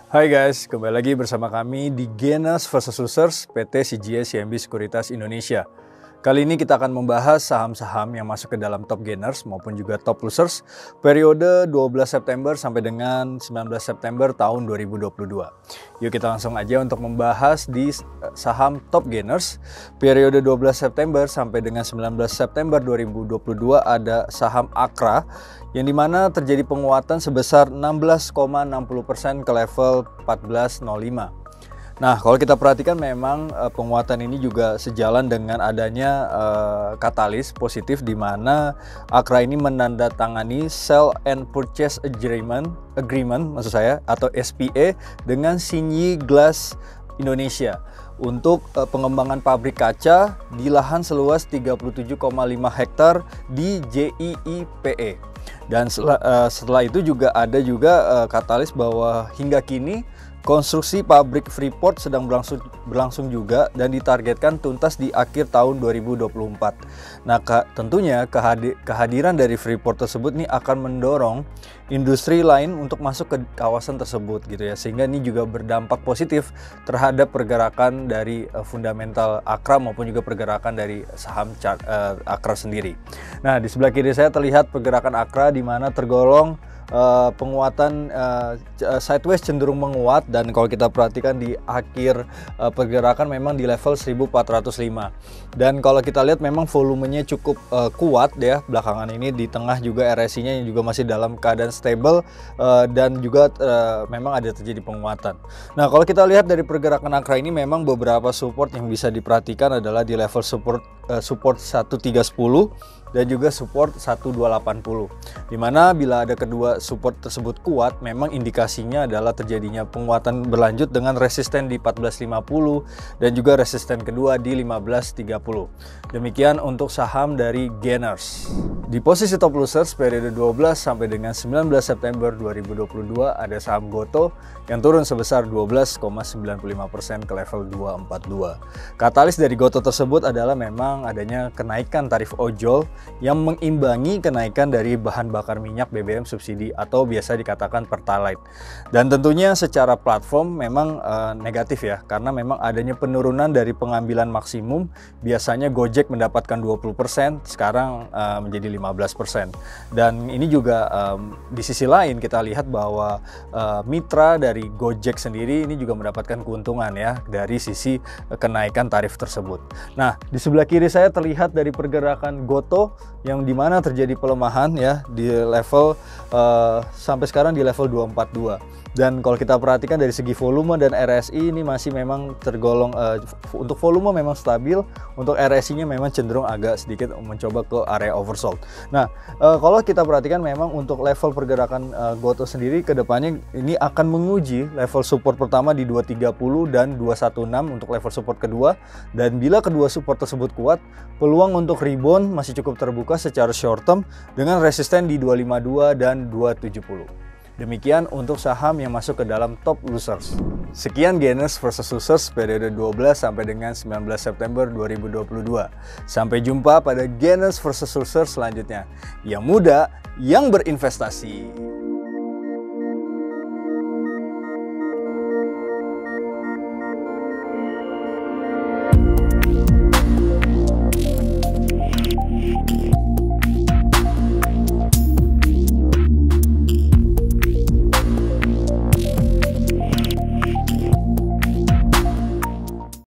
Hai guys, kembali lagi bersama kami di Gainers vs Losers PT CGS CIMB Sekuritas Indonesia. Kali ini kita akan membahas saham-saham yang masuk ke dalam top gainers maupun juga top losers periode 12 September sampai dengan 19 September tahun 2022. Yuk kita langsung aja untuk membahas di saham top gainers periode 12 September sampai dengan 19 September 2022 ada saham Akra yang dimana terjadi penguatan sebesar 16,60% ke level 1405. Nah, kalau kita perhatikan memang penguatan ini juga sejalan dengan adanya katalis positif di mana Akra ini menandatangani Sell and Purchase Agreement maksud saya atau SPA dengan Xinyi Glass Indonesia untuk pengembangan pabrik kaca di lahan seluas 37,5 hektar di JIIPE. Dan setelah itu juga ada katalis bahwa hingga kini konstruksi pabrik Freeport sedang berlangsung juga dan ditargetkan tuntas di akhir tahun 2024. Nah, tentunya kehadiran dari Freeport tersebut nih akan mendorong industri lain untuk masuk ke kawasan tersebut gitu ya. Sehingga ini juga berdampak positif terhadap pergerakan dari fundamental Akra maupun juga pergerakan dari saham Akra sendiri. Nah, di sebelah kiri saya terlihat pergerakan Akra di mana tergolong penguatan sideways cenderung menguat, dan kalau kita perhatikan di akhir pergerakan memang di level 1405, dan kalau kita lihat memang volumenya cukup kuat ya belakangan ini. Di tengah juga RSI-nya yang juga masih dalam keadaan stable dan juga memang ada terjadi penguatan. Nah, kalau kita lihat dari pergerakan Akra ini memang beberapa support yang bisa diperhatikan adalah di level support 1310 dan juga support 1280, dimana bila ada kedua support tersebut kuat memang indikasinya adalah terjadinya penguatan berlanjut dengan resisten di 1450 dan juga resisten kedua di 1530. Demikian untuk saham dari gainers. Di posisi top losers periode 12 sampai dengan 19 September 2022 ada saham Gotoh yang turun sebesar 12,95% ke level 242. Katalis dari Gotoh tersebut adalah memang adanya kenaikan tarif ojol yang mengimbangi kenaikan dari bahan bakar minyak BBM subsidi atau biasa dikatakan Pertalite. Dan tentunya secara platform memang negatif ya, karena memang adanya penurunan dari pengambilan maksimum. Biasanya Gojek mendapatkan 20%, sekarang menjadi 15%. Dan ini juga di sisi lain kita lihat bahwa mitra dari Gojek sendiri ini juga mendapatkan keuntungan ya dari sisi kenaikan tarif tersebut. Nah, di sebelah kiri saya terlihat dari pergerakan Gotoh yang dimana terjadi pelemahan ya di level sampai sekarang di level 242. Dan kalau kita perhatikan dari segi volume dan RSI ini masih memang tergolong untuk volume memang stabil, untuk RSI-nya memang cenderung agak sedikit mencoba ke area oversold. Nah, kalau kita perhatikan memang untuk level pergerakan Gotoh sendiri ke depannya ini akan menguji level support pertama di 230 dan 216 untuk level support kedua, dan bila kedua support tersebut kuat, peluang untuk rebound masih cukup terbuka secara short term dengan resisten di 252 dan 270. Demikian untuk saham yang masuk ke dalam top losers. Sekian gainers versus losers periode 12 sampai dengan 19 September 2022. Sampai jumpa pada gainers versus losers selanjutnya. Yang muda, yang berinvestasi.